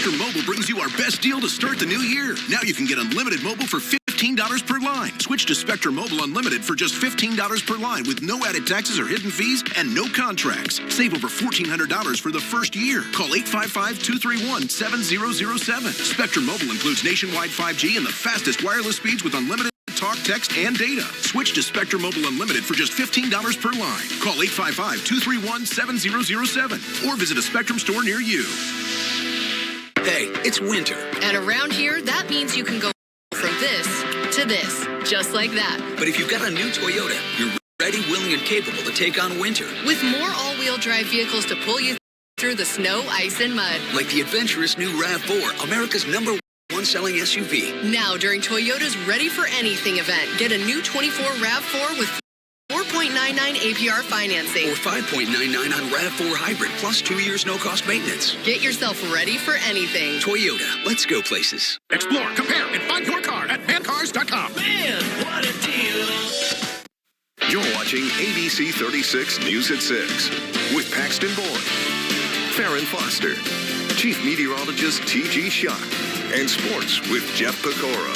Spectrum Mobile brings you our best deal to start the new year. Now you can get unlimited mobile for $15 per line. Switch to Spectrum Mobile Unlimited for just $15 per line with no added taxes or hidden fees and no contracts. Save over $1,400 for the first year. Call 855-231-7007. Spectrum Mobile includes nationwide 5G and the fastest wireless speeds with unlimited talk, text, and data. Switch to Spectrum Mobile Unlimited for just $15 per line. Call 855-231-7007 or visit a Spectrum store near you. Hey, it's winter. And around here, that means you can go from this to this, just like that. But if you've got a new Toyota, you're ready, willing, and capable to take on winter. With more all-wheel drive vehicles to pull you through the snow, ice, and mud. Like the adventurous new RAV4, America's #1 selling SUV. Now, during Toyota's Ready for Anything event, get a new 24 RAV4 with 4.99 APR financing. Or 5.99 on RAV4 Hybrid, plus 2 years no-cost maintenance. Get yourself ready for anything. Toyota, let's go places. Explore, compare, and find your car at mancars.com. Man, what a deal. You're watching ABC 36 News at 6 with Paxton Boyd, Farron Foster, Chief Meteorologist T.G. Schuck, and Sports with Jeff Pecoro.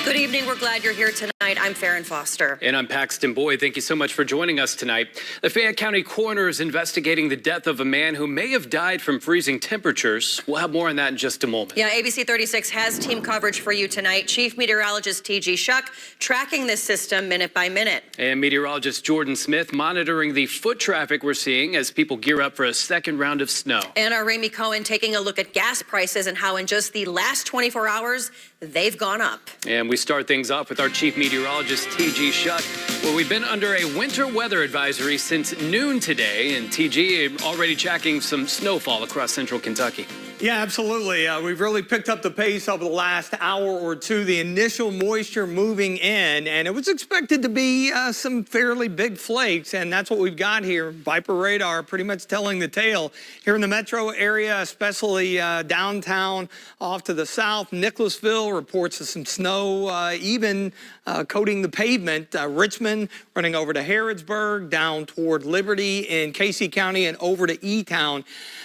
Good evening. We're glad you're here tonight. I'm Farron Foster. And I'm Paxton Boyd. Thank you so much for joining us tonight. The Fayette County coroner is investigating the death of a man who may have died from freezing temperatures. We'll have more on that in just a moment. Yeah, ABC 36 has team coverage for you tonight. Chief Meteorologist T.G. Schuck tracking this system minute by minute. And meteorologist Jordan Smith monitoring the foot traffic we're seeing as people gear up for a second round of snow. And our Ramey Cohen taking a look at gas prices and how in just the last 24 hours, they've gone up. And we start things off with our chief meteorologist, T.G. Schuck, where we've been under a winter weather advisory since noon today. And T.G. already tracking some snowfall across central Kentucky. Yeah, absolutely. We've really picked up the pace over the last hour or two. The initial moisture moving in, and it was expected to be some fairly big flakes, and that's what we've got here. Viper radar pretty much telling the tale. Here in the metro area, especially downtown off to the south, Nicholasville reports of some snow even coating the pavement. Richmond running over to Harrodsburg, down toward Liberty in Casey County, and over to E-Town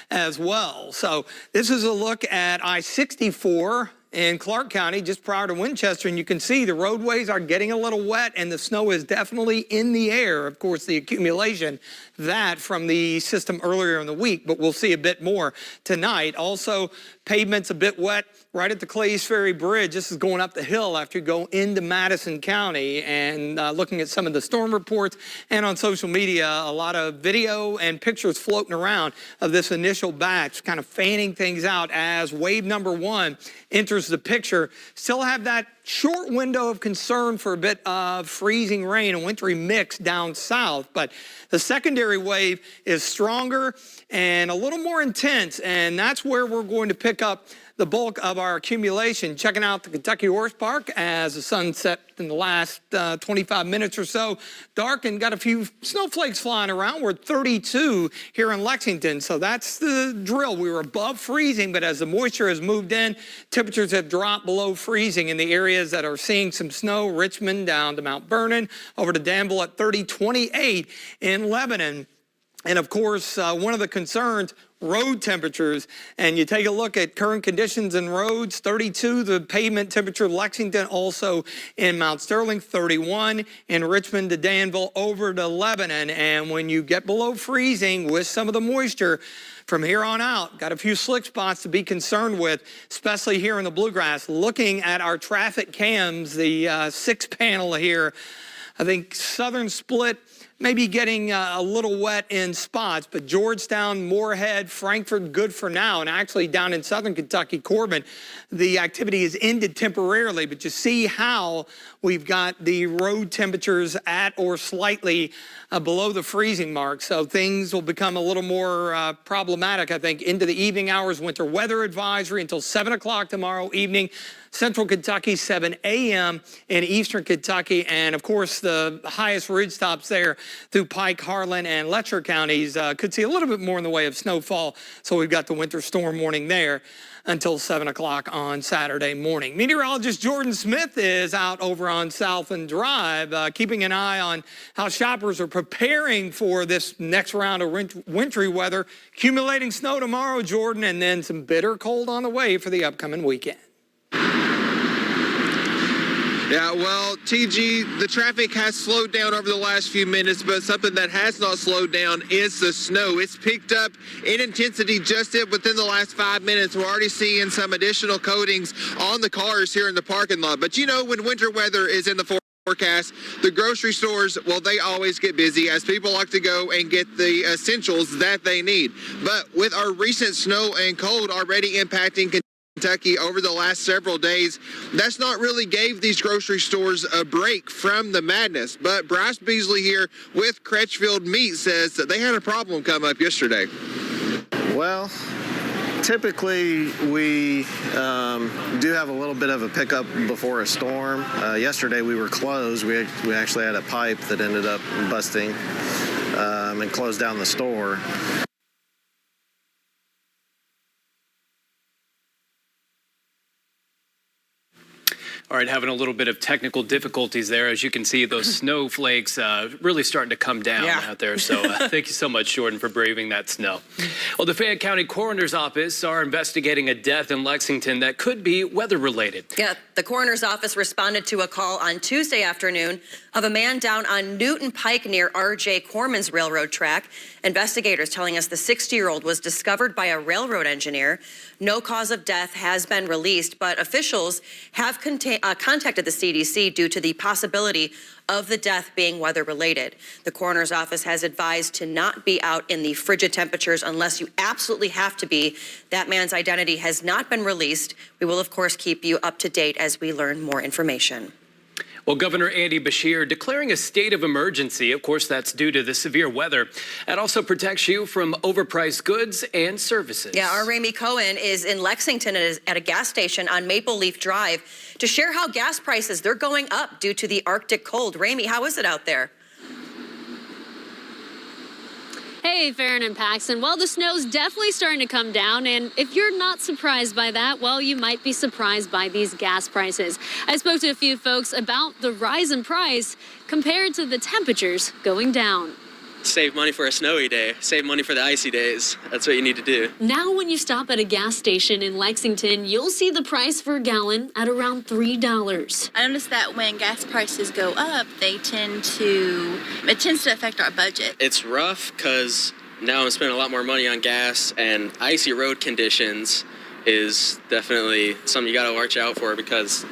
as well. So this is a look at I-64 in Clark County, just prior to Winchester, and you can see the roadways are getting a little wet and the snow is definitely in the air. Of course, the accumulation, that from the system earlier in the week, but we'll see a bit more tonight. Also, pavement's a bit wet right at the Clays Ferry Bridge. This is going up the hill after you go into Madison County, and looking at some of the storm reports and on social media, a lot of video and pictures floating around of this initial batch, kind of fanning things out as wave number 1 enters the picture. Still have that short window of concern for a bit of freezing rain and wintry mix down south, but the secondary wave is stronger and a little more intense, and that's where we're going to pick up the bulk of our accumulation. Checking out the Kentucky Horse Park as the sun set in the last 25 minutes or so. Dark and got a few snowflakes flying around. We're at 32 here in Lexington, so that's the drill. We were above freezing, but as the moisture has moved in, temperatures have dropped below freezing in the areas that are seeing some snow. Richmond down to Mount Vernon, over to Danville at 30, 28 in Lebanon. And of course, one of the concerns, road temperatures, and you take a look at current conditions in roads, 32, the pavement temperature, Lexington, also in Mount Sterling, 31, in Richmond to Danville, over to Lebanon. And when you get below freezing with some of the moisture, from here on out, got a few slick spots to be concerned with, especially here in the Bluegrass. Looking at our traffic cams, the 6 panel here, I think Southern Split maybe getting a little wet in spots, but Georgetown, Moorhead, Frankfort, good for now. And actually down in southern Kentucky, Corbin, the activity is ended temporarily, but you see how we've got the road temperatures at or slightly below the freezing mark. So things will become a little more problematic, I think, into the evening hours. Winter weather advisory until 7 o'clock tomorrow evening. Central Kentucky, 7 a.m. in eastern Kentucky. And of course, the highest ridge tops there through Pike, Harlan, and Letcher counties. Could see a little bit more in the way of snowfall, so we've got the winter storm warning there until 7 o'clock on Saturday morning. Meteorologist Jordan Smith is out over on Southland Drive, keeping an eye on how shoppers are preparing for this next round of wintry weather. Accumulating snow tomorrow, Jordan, and then some bitter cold on the way for the upcoming weekend. Yeah, well, TG, the traffic has slowed down over the last few minutes, but something that has not slowed down is the snow. It's picked up in intensity just within the last 5 minutes. We're already seeing some additional coatings on the cars here in the parking lot. But you know, when winter weather is in the forecast, the grocery stores, well, they always get busy as people like to go and get the essentials that they need. But with our recent snow and cold already impacting Kentucky over the last several days, that's not really gave these grocery stores a break from the madness. But Bryce Beasley here with Crutchfield Meat says that they had a problem come up yesterday. Well, typically we do have a little bit of a pickup before a storm. Yesterday we were closed. We actually had a pipe that ended up busting and closed down the store. All right, having a little bit of technical difficulties there. As you can see, those snowflakes really starting to come down out there. So thank you so much, Jordan, for braving that snow. Well, the Fayette County Coroner's Office are investigating a death in Lexington that could be weather-related. Yeah, the coroner's office responded to a call on Tuesday afternoon of a man down on Newton Pike near R.J. Corman's railroad track. Investigators telling us the 60-year-old was discovered by a railroad engineer. No cause of death has been released, but officials have contacted the CDC due to the possibility of the death being weather-related. The coroner's office has advised to not be out in the frigid temperatures unless you absolutely have to be. That man's identity has not been released. We will, of course, keep you up to date as we learn more information. Well, Governor Andy Beshear declaring a state of emergency. Of course, that's due to the severe weather. That also protects you from overpriced goods and services. Yeah, our Ramey Cohen is in Lexington at a gas station on Maple Leaf Drive to share how gas prices, they're going up due to the Arctic cold. Ramey, how is it out there? Hey, Farron and Paxton. Well, the snow's definitely starting to come down, and if you're not surprised by that, well, you might be surprised by these gas prices. I spoke to a few folks about the rise in price compared to the temperatures going down. Save money for a snowy day, save money for the icy days. That's what you need to do. Now when you stop at a gas station in Lexington, you'll see the price for a gallon at around $3. I noticed that when gas prices go up, it tends to affect our budget. It's rough because now I'm spending a lot more money on gas, and icy road conditions is definitely something you got to watch out for because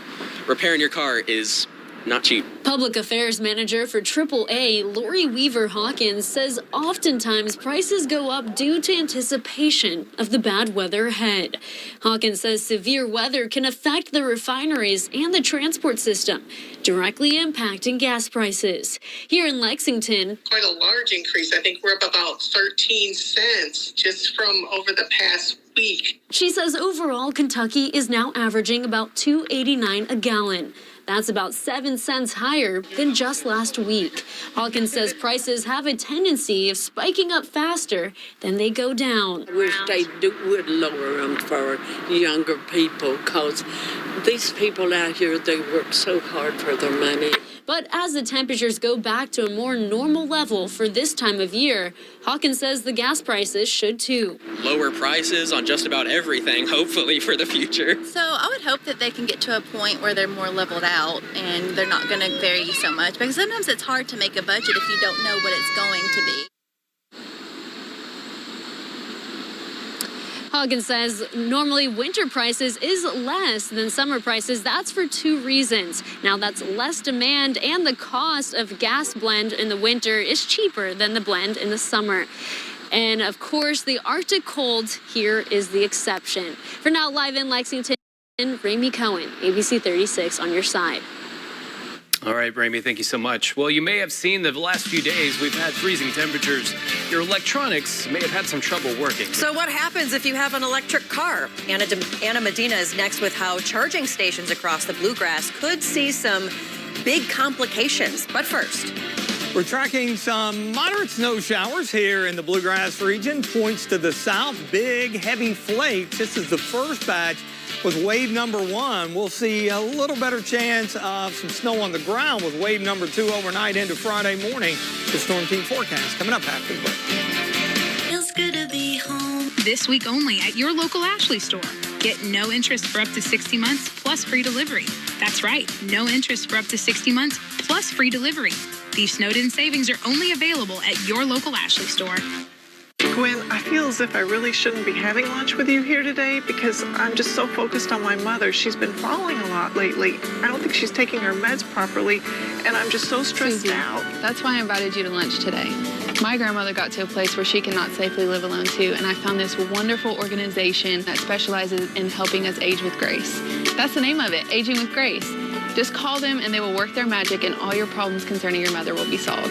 repairing your car is not cheap. Public Affairs Manager for AAA, Lori Weaver Hawkins, says oftentimes prices go up due to anticipation of the bad weather ahead. Hawkins says severe weather can affect the refineries and the transport system, directly impacting gas prices. Here in Lexington, quite a large increase. I think we're up about 13 cents just from over the past week. She says overall Kentucky is now averaging about $2.89 a gallon. That's about 7 cents higher than just last week. Hawkins says prices have a tendency of spiking up faster than they go down. Wish they would lower them for younger people because these people out here, they work so hard for their money. But as the temperatures go back to a more normal level for this time of year, Hawkins says the gas prices should too. Lower prices on just about everything, hopefully, for the future. So I would hope that they can get to a point where they're more leveled out and they're not going to vary so much, because sometimes it's hard to make a budget if you don't know what it's going to be. Hawkins says normally winter prices is less than summer prices. That's for 2 reasons. Now that's less demand, and the cost of gas blend in the winter is cheaper than the blend in the summer. And of course, the Arctic cold here is the exception. For now, live in Lexington, Ramey Cohen, ABC 36 on your side. All right, Ramey, thank you so much. Well, you may have seen that the last few days we've had freezing temperatures. Your electronics may have had some trouble working. So what happens if you have an electric car? Anna Medina is next with how charging stations across the Bluegrass could see some big complications. But first, We're tracking some moderate snow showers here in the Bluegrass region. Points to the south, big, heavy flakes. This is the first batch with wave number 1. We'll see a little better chance of some snow on the ground with wave number 2 overnight into Friday morning. The Storm Team forecast coming up after the break. Feels good to be home. This week only at your local Ashley store. Get no interest for up to 60 months plus free delivery. That's right, no interest for up to 60 months plus free delivery. These snowed-in savings are only available at your local Ashley store. Gwen, I feel as if I really shouldn't be having lunch with you here today because I'm just so focused on my mother. She's been falling a lot lately. I don't think she's taking her meds properly, and I'm just so stressed out. That's why I invited you to lunch today. My grandmother got to a place where she cannot safely live alone too, and I found this wonderful organization that specializes in helping us age with grace. That's the name of it, Aging with Grace. Just call them and they will work their magic and all your problems concerning your mother will be solved.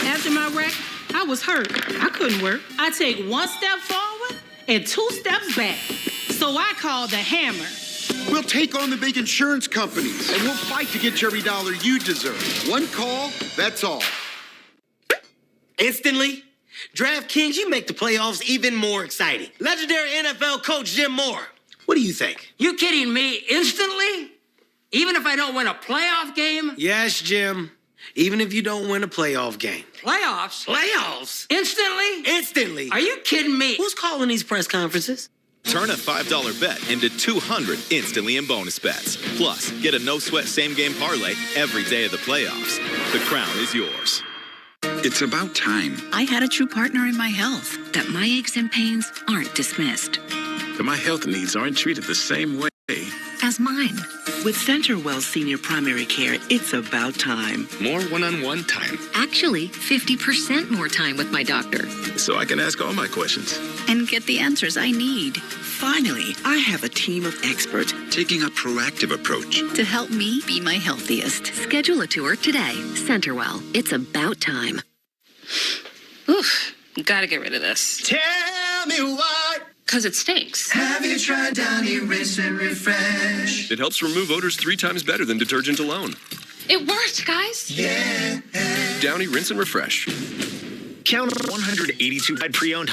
After my wreck, I was hurt. I couldn't work. I take one step forward and 2 steps back. So I called the Hammer. We'll take on the big insurance companies, and we'll fight to get you every dollar you deserve. One call, that's all. Instantly? DraftKings, you make the playoffs even more exciting. Legendary NFL coach Jim Moore. What do you think? You kidding me? Instantly? Even if I don't win a playoff game? Yes, Jim. Even if you don't win a playoff game. Playoffs? Playoffs? Instantly? Instantly. Are you kidding me? Who's calling these press conferences? Turn a $5 bet into 200 instantly in bonus bets. Plus, get a no-sweat same-game parlay every day of the playoffs. The crown is yours. It's about time. I had a true partner in my health, that my aches and pains aren't dismissed. That my health needs aren't treated the same way as mine. With CenterWell Senior Primary Care, it's about time. More one-on-one time. Actually, 50% more time with my doctor. So I can ask all my questions. And get the answers I need. Finally, I have a team of experts taking a proactive approach to help me be my healthiest. Schedule a tour today. CenterWell, it's about time. Oof, gotta get rid of this. Tell me why. Because it stinks. Have you tried Downy Rinse and Refresh? It helps remove odors 3 times better than detergent alone. It worked, guys. Yeah. Downy Rinse and Refresh. Count 182 by pre-owned.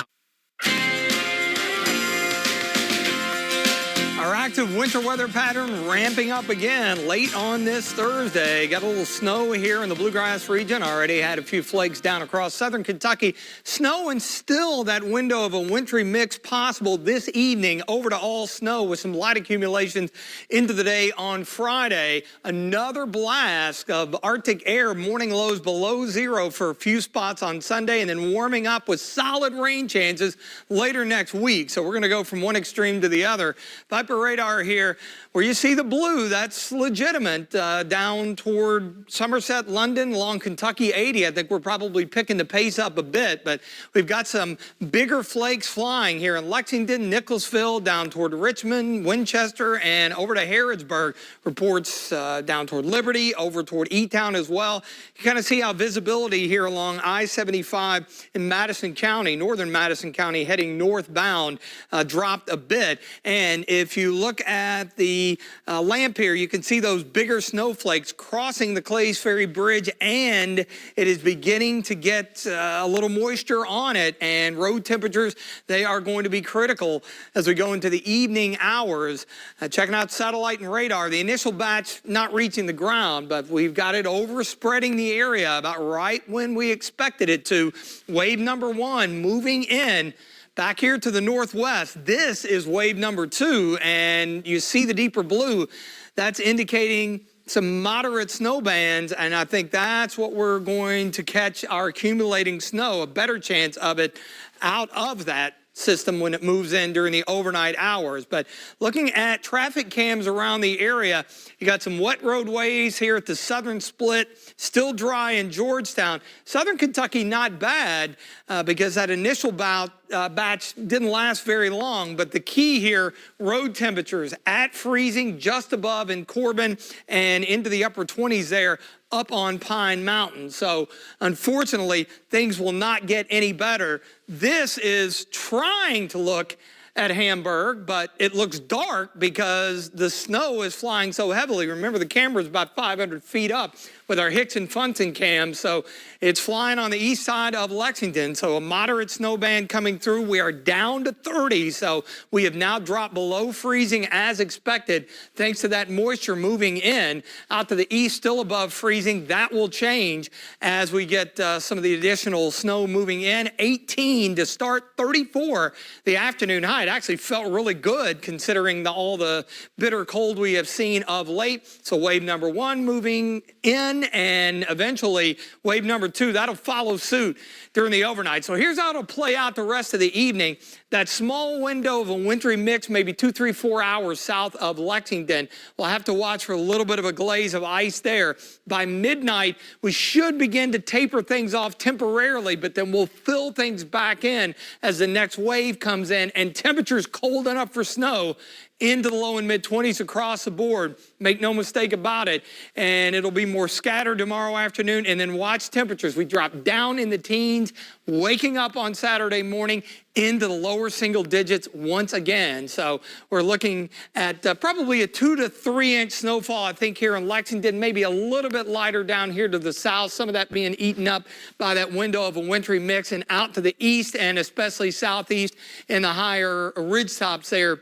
Our active winter weather pattern ramping up again late on this Thursday. Got a little snow here in the Bluegrass region. Already had a few flakes down across southern Kentucky. Snow and still that window of a wintry mix possible this evening over to all snow with some light accumulations into the day on Friday. Another blast of Arctic air, morning lows below 0 for a few spots on Sunday, and then warming up with solid rain chances later next week. So we're going to go from one extreme to the other. Viper radar here, where you see the blue, that's legitimate, down toward Somerset, London, along Kentucky 80. I think we're probably picking the pace up a bit, but we've got some bigger flakes flying here in Lexington, Nicholasville, down toward Richmond, Winchester, and over to Harrodsburg. Reports down toward Liberty, over toward E-Town as well. You kind of see how visibility here along I-75 in Madison County, northern Madison County, heading northbound, dropped a bit. And if you look at the lamp here, you can see those bigger snowflakes crossing the Clays Ferry Bridge, and it is beginning to get a little moisture on it, and road temperatures, they are going to be critical as we go into the evening hours. Checking out satellite and radar, the initial batch not reaching the ground, but we've got it overspreading the area about right when we expected it to. Wave number 1 moving in. Back here to the northwest, this is wave number 2, and you see the deeper blue. That's indicating some moderate snow bands, and I think that's what we're going to catch our accumulating snow, a better chance of it out of that system when it moves in during the overnight hours. But looking at traffic cams around the area, you got some wet roadways here at the southern split, still dry in Georgetown. Southern Kentucky not bad because that initial batch didn't last very long, but the key here, road temperatures at freezing, just above in Corbin and into the upper 20s there up on Pine Mountain. So unfortunately, things will not get any better. This is trying to look at Hamburg, but it looks dark because the snow is flying so heavily. Remember, the camera is about 500 feet up with our Hicks and Funton cam, so it's flying on the east side of Lexington. So a moderate snow band coming through. We are down to 30, so we have now dropped below freezing as expected, thanks to that moisture moving in. Out to the east, still above freezing. That will change as we get some of the additional snow moving in. 18 to start, 34 the afternoon high. It actually felt really good considering all the bitter cold we have seen of late. So wave number 1 moving in, and eventually wave number 2, that'll follow suit during the overnight. So here's how it'll play out the rest of the evening. That small window of a wintry mix, maybe 2, 3, 4 hours south of Lexington. We'll have to watch for a little bit of a glaze of ice there. By midnight, we should begin to taper things off temporarily, but then we'll fill things back in as the next wave comes in, and temperatures cold enough for snow into the low and mid 20s across the board. Make no mistake about it. And it'll be more scattered tomorrow afternoon. And then watch temperatures. We drop down in the teens, waking up on Saturday morning into the lower single digits once again. So we're looking at probably a 2 to 3 inch snowfall, I think, here in Lexington, maybe a little bit lighter down here to the south, some of that being eaten up by that window of a wintry mix, and out to the east and especially southeast in the higher ridge tops there.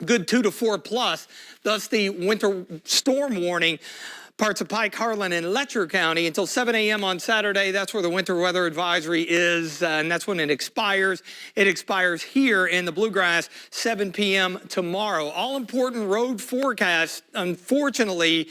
Good 2 to 4 plus, thus the winter storm warning. Parts of Pike, Harlan, and Letcher County until 7 a.m. on Saturday. That's where the winter weather advisory is, and that's when it expires. It expires here in the Bluegrass 7 p.m. tomorrow. All important road forecasts, unfortunately,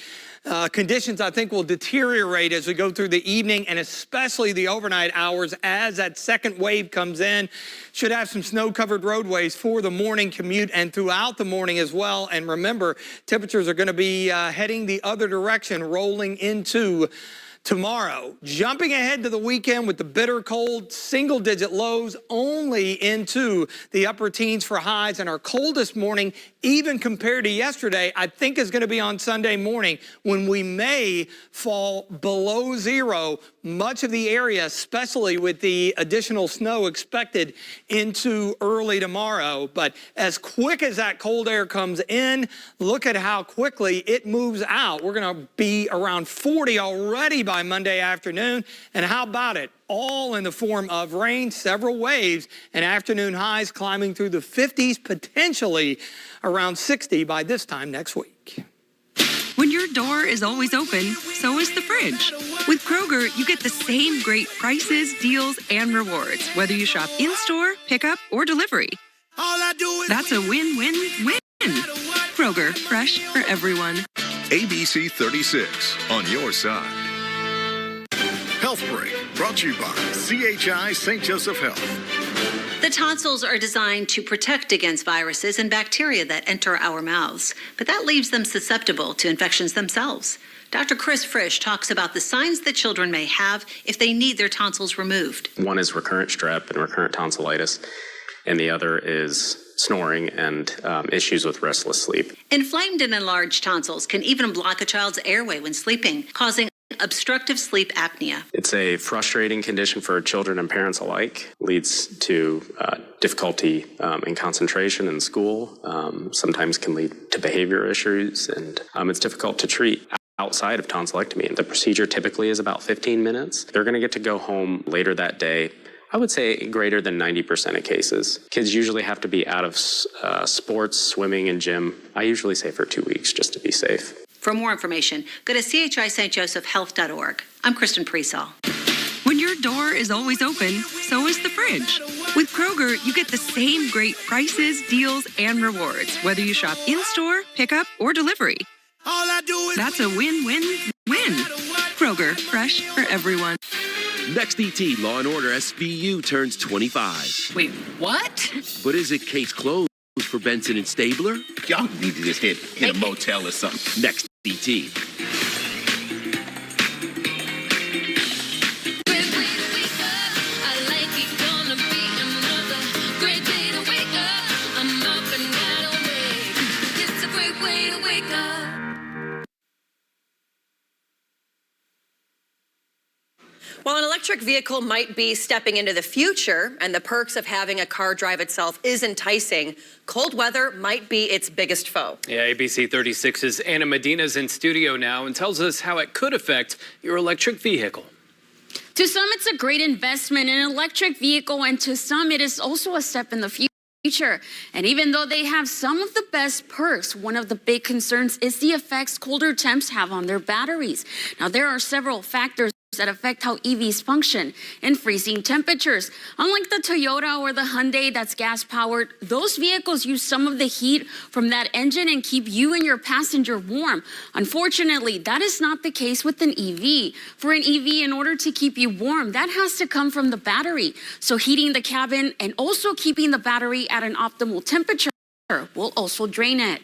conditions, I think, will deteriorate as we go through the evening and especially the overnight hours as that second wave comes in. Should have some snow-covered roadways for the morning commute and throughout the morning as well. And remember, temperatures are going to be heading the other direction, rolling into tomorrow. Jumping ahead to the weekend with the bitter cold, single-digit lows only into the upper teens for highs, and our coldest morning, even compared to yesterday, I think is going to be on Sunday morning when we may fall below 0. Much of the area, especially with the additional snow expected into early tomorrow. But as quick as that cold air comes in, look at how quickly it moves out. We're going to be around 40 already by Monday afternoon. And how about it? All in the form of rain, several waves, and afternoon highs climbing through the 50s, potentially around 60 by this time next week. When your door is always open, so is the fridge. With Kroger, you get the same great prices, deals, and rewards, whether you shop in-store, pickup, or delivery. That's a win-win-win. Kroger, fresh for everyone. ABC 36, on your side. Health Break, brought to you by CHI St. Joseph Health. The tonsils are designed to protect against viruses and bacteria that enter our mouths, but that leaves them susceptible to infections themselves. Dr. Chris Frisch talks about the signs that children may have if they need their tonsils removed. One is recurrent strep and recurrent tonsillitis, and the other is snoring and issues with restless sleep. Inflamed and enlarged tonsils can even block a child's airway when sleeping, causing obstructive sleep apnea. It's a frustrating condition for children and parents alike. Leads to difficulty in concentration in school, sometimes can lead to behavior issues, and it's difficult to treat outside of tonsillectomy. The procedure typically is about 15 minutes. They're going to get to go home later that day. I would say greater than 90% of cases. Kids usually have to be out of sports, swimming, and gym. I usually say for 2 weeks just to be safe. For more information, go to chistjosephhealth.org. I'm Kristen Presall. When your door is always open, so is the fridge. With Kroger, you get the same great prices, deals, and rewards, whether you shop in-store, pickup, or delivery. That's a win-win-win. Kroger, fresh for everyone. Next ET, Law & Order SVU turns 25. Wait, what? But is it case closed for Benson and Stabler? Y'all need to just hit a motel or something. Next ET. While an electric electric vehicle might be stepping into the future, and the perks of having a car drive itself is enticing, cold weather might be its biggest foe. Yeah, ABC 36's Anna Medina's in studio now and tells us how it could affect your electric vehicle. To some, it's a great investment in an electric vehicle, and to some, it is also a step in the future. And even though they have some of the best perks, one of the big concerns is the effects colder temps have on their batteries. Now, there are several factors that affect how EVs function in freezing temperatures. Unlike the Toyota or the Hyundai that's gas powered, those vehicles use some of the heat from that engine and keep you and your passenger warm. Unfortunately, that is not the case with an EV. For an EV, in order to keep you warm, that has to come from the battery. So heating the cabin and also keeping the battery at an optimal temperature will also drain it.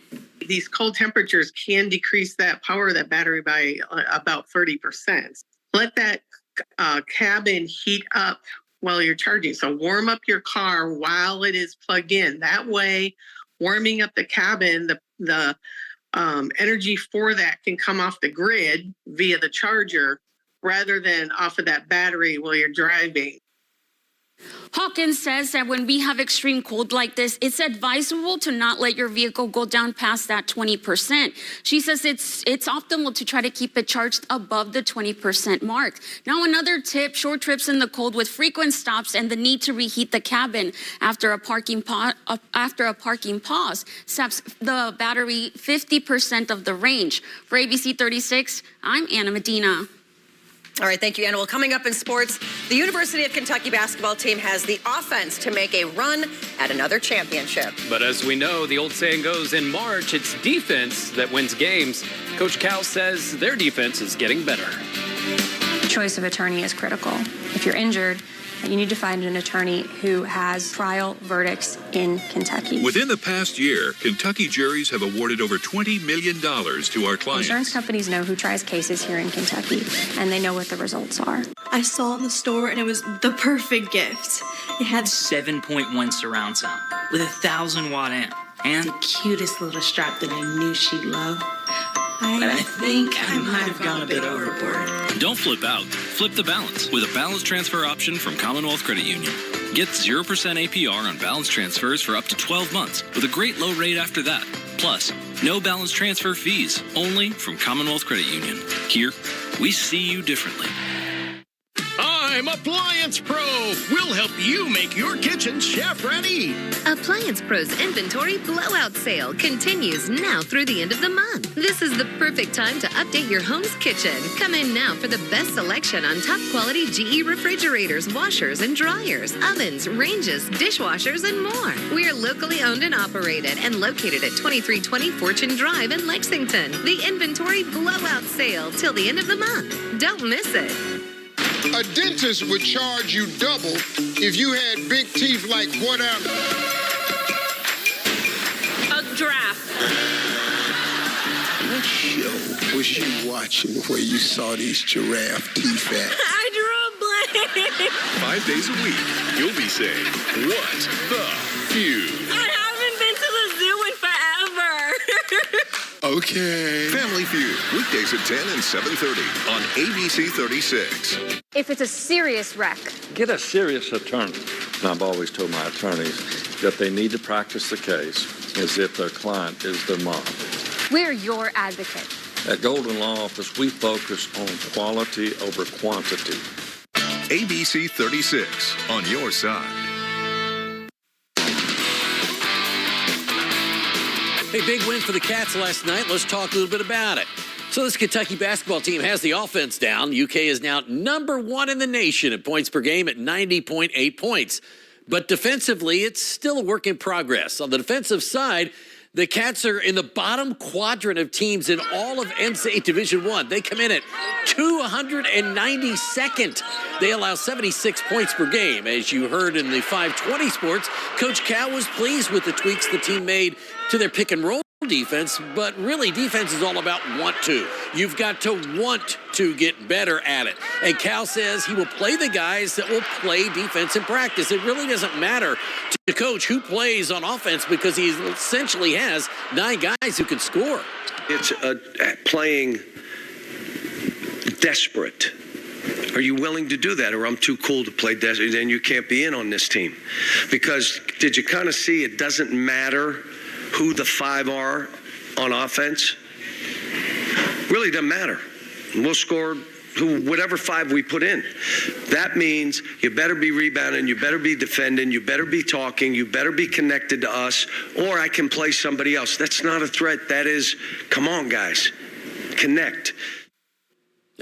These cold temperatures can decrease that power of that battery by about 30%. Let that cabin heat up while you're charging. So warm up your car while it is plugged in. That way, warming up the cabin, the energy for that can come off the grid via the charger rather than off of that battery while you're driving. Hawkins says that when we have extreme cold like this, it's advisable to not let your vehicle go down past that 20%. She says it's optimal to try to keep it charged above the 20% mark. Now, another tip, short trips in the cold with frequent stops and the need to reheat the cabin after a parking pause saps the battery 50% of the range. For ABC 36, I'm Anna Medina. All right, thank you, Anna. Well, coming up in sports, the University of Kentucky basketball team has the offense to make a run at another championship. But as we know, the old saying goes, in March, it's defense that wins games. Coach Cal says their defense is getting better. Choice of attorney is critical. If you're injured, you need to find an attorney who has trial verdicts in Kentucky. Within the past year, Kentucky juries have awarded over $20 million to our clients. Insurance companies know who tries cases here in Kentucky, and they know what the results are. I saw it in the store, and it was the perfect gift. It had 7.1 surround sound with a 1,000-watt amp and the cutest little strap that I knew she'd love. But I think I might have gone a bit overboard. Don't flip out. Flip the balance with a balance transfer option from Commonwealth Credit Union. Get 0% APR on balance transfers for up to 12 months with a great low rate after that. Plus, no balance transfer fees, only from Commonwealth Credit Union. Here, we see you differently. I'm Appliance Pro. We'll help you make your kitchen chef-ready. Appliance Pro's inventory blowout sale continues now through the end of the month. This is the perfect time to update your home's kitchen. Come in now for the best selection on top-quality GE refrigerators, washers, and dryers, ovens, ranges, dishwashers, and more. We are locally owned and operated and located at 2320 Fortune Drive in Lexington. The inventory blowout sale till the end of the month. Don't miss it. A dentist would charge you double if you had big teeth like whatever. A giraffe. What show was you watching where you saw these giraffe teeth at? I drew a blank. 5 days a week, you'll be saying, what the feud? I haven't been to the zoo in forever. Okay. Family Feud, weekdays at 10 and 7:30 on ABC 36. If it's a serious wreck, get a serious attorney. And I've always told my attorneys that they need to practice the case as if their client is their mom. we're your advocate. At Golden Law Office, we focus on quality over quantity. ABC 36, on your side. Hey, big win for the Cats last night. Let's talk a little bit about it. So this Kentucky basketball team has the offense down. UK is now #1 in the nation in points per game at 90.8 points. But defensively, it's still a work in progress. On the defensive side, the Cats are in the bottom quadrant of teams in all of NCAA Division I. They come in at 292nd. They allow 76 points per game. As you heard in the 520 Sports, Coach Cal was pleased with the tweaks the team made to their pick and roll defense, but really defense is all about want to. You've got to want to get better at it. And Cal says he will play the guys that will play defense in practice. It really doesn't matter to the coach who plays on offense because he essentially has 9 guys who can score. It's playing desperate Are you willing to do that? Or I'm too cool to play desert, then you can't be in on this team. Because did you kind of see it doesn't matter who the five are on offense? Really doesn't matter. We'll score whatever five we put in. That means you better be rebounding, you better be defending, you better be talking, you better be connected to us, or I can play somebody else. That's not a threat. That is, come on, guys, connect.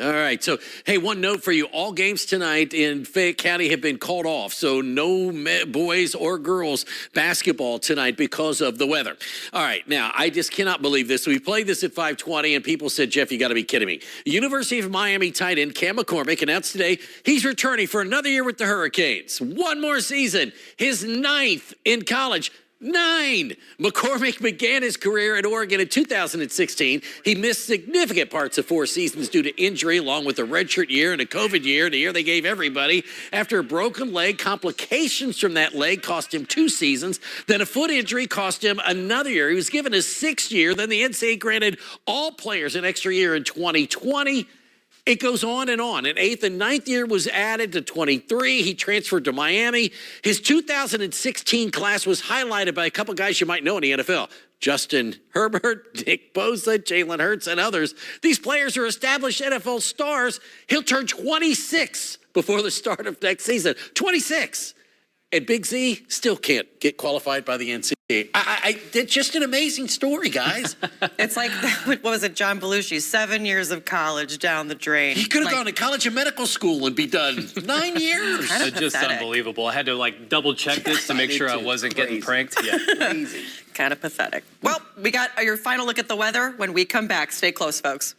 All right. So, hey, one note for you. All games tonight in Fayette County have been called off. So no boys or girls basketball tonight because of the weather. All right. Now, I just cannot believe this. We played this at 5:20, and people said, Jeff, you got to be kidding me. University of Miami tight end Cam McCormick announced today he's returning for another year with the Hurricanes. One more season. His 9th in college. 9. McCormick began his career at Oregon in 2016. He missed significant parts of 4 seasons due to injury, along with a redshirt year and a COVID year, the year they gave everybody. After a broken leg, complications from that leg cost him 2 seasons. Then a foot injury cost him another year. He was given his 6th year. Then the NCAA granted all players an extra year in 2020. It goes on and on. An 8th and 9th year was added to 23. He transferred to Miami. His 2016 class was highlighted by a couple guys you might know in the NFL. Justin Herbert, Nick Bosa, Jalen Hurts, and others. These players are established NFL stars. He'll turn 26 before the start of next season. 26. And Big Z still can't get qualified by the NCAA. It's just an amazing story, guys. It's like, what was it, John Belushi, 7 years of college down the drain. He could have gone to college and medical school and be done. 9 years. It's just unbelievable. I had to double check this to make sure I wasn't getting pranked. Yeah. Crazy. Kind of pathetic. Well, we got your final look at the weather when we come back. Stay close, folks.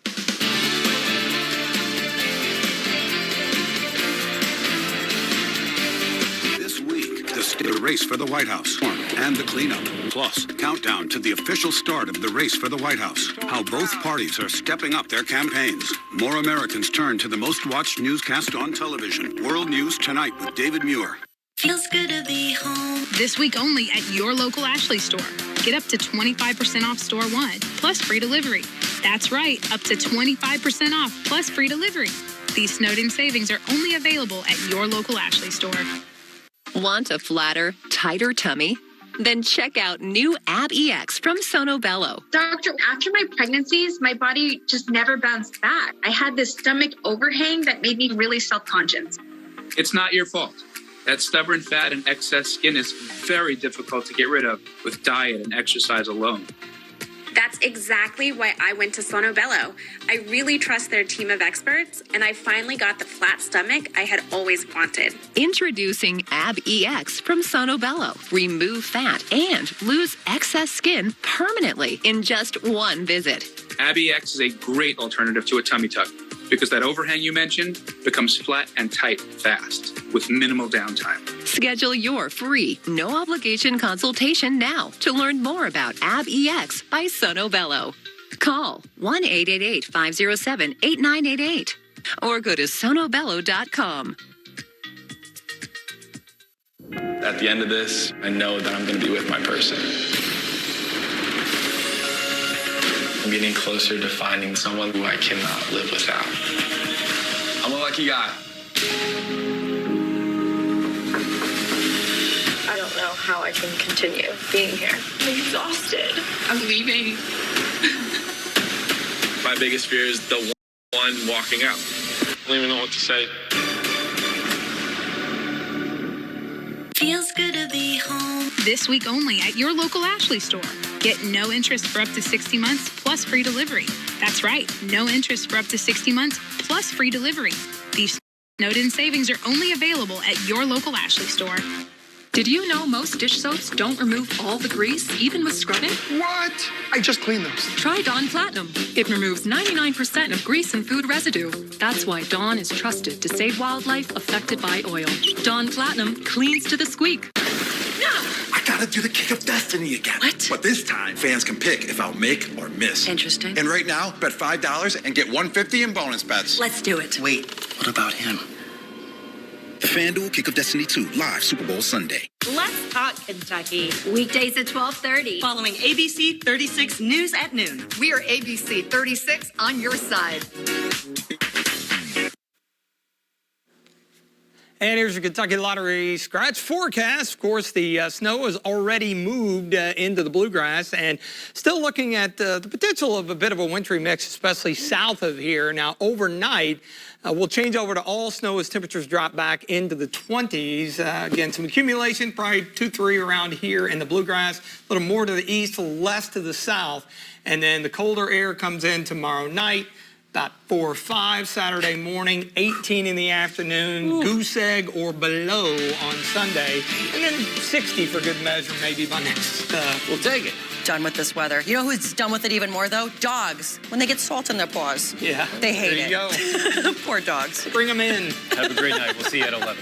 The race for the White House and the cleanup. Plus, countdown to the official start of the race for the White House. How both parties are stepping up their campaigns. More Americans turn to the most watched newscast on television. World News Tonight with David Muir. Feels good to be home. This week only at your local Ashley store. Get up to 25% off store one, plus free delivery. That's right, up to 25% off, plus free delivery. These snowed-in savings are only available at your local Ashley store. Want a flatter, tighter tummy? Then check out new Ab EX from Sono Bello. Doctor, after my pregnancies, my body just never bounced back. I had this stomach overhang that made me really self-conscious. It's not your fault. That stubborn fat and excess skin is very difficult to get rid of with diet and exercise alone. That's exactly why I went to Sono Bello. I really trust their team of experts, and I finally got the flat stomach I had always wanted. Introducing Ab EX from Sono Bello. Remove fat and lose excess skin permanently in just one visit. Ab EX is a great alternative to a tummy tuck because that overhang you mentioned becomes flat and tight fast with minimal downtime. Schedule your free, no obligation consultation now to learn more about Ab EX by Sono Bello. Call 1-888-507-8988 or go to sonobello.com. At the end of this, I know that I'm going to be with my person. I'm getting closer to finding someone who I cannot live without. I'm a lucky guy. I don't know how I can continue being here. I'm exhausted. I'm leaving. My biggest fear is the one walking out. I don't even know what to say. Feels good to be home. This week only at your local Ashley store. Get no interest for up to 60 months plus free delivery. That's right, no interest for up to 60 months plus free delivery. These snowed-in savings are only available at your local Ashley store. Did you know most dish soaps don't remove all the grease, even with scrubbing? What? I just cleaned those. Try Dawn Platinum. It removes 99% of grease and food residue. That's why Dawn is trusted to save wildlife affected by oil. Dawn Platinum cleans to the squeak. I gotta do the kick of destiny again. What? But this time, fans can pick if I'll make or miss. Interesting. And right now, bet $5 and get $150 in bonus bets. Let's do it. Wait, what about him? The FanDuel Kick of Destiny 2 live Super Bowl Sunday. Let's talk Kentucky. Weekdays at 12:30. Following ABC 36 News at noon. We are ABC 36 on your side. And here's your Kentucky Lottery scratch forecast. Of course, the snow has already moved into the bluegrass and still looking at the potential of a bit of a wintry mix, especially south of here. Now, overnight, we'll change over to all snow as temperatures drop back into the 20s. Again, some accumulation, probably 2-3 around here in the bluegrass, a little more to the east, a little less to the south. And then the colder air comes in tomorrow night. About 4 or 5 Saturday morning, 18 in the afternoon, goose egg or below on Sunday, and then 60 for good measure maybe by next. We'll take it. Done with this weather. You know who's done with it even more, though? Dogs. When they get salt in their paws. Yeah. They hate there you it. Go. Poor dogs. Bring them in. Have a great night. We'll see you at 11.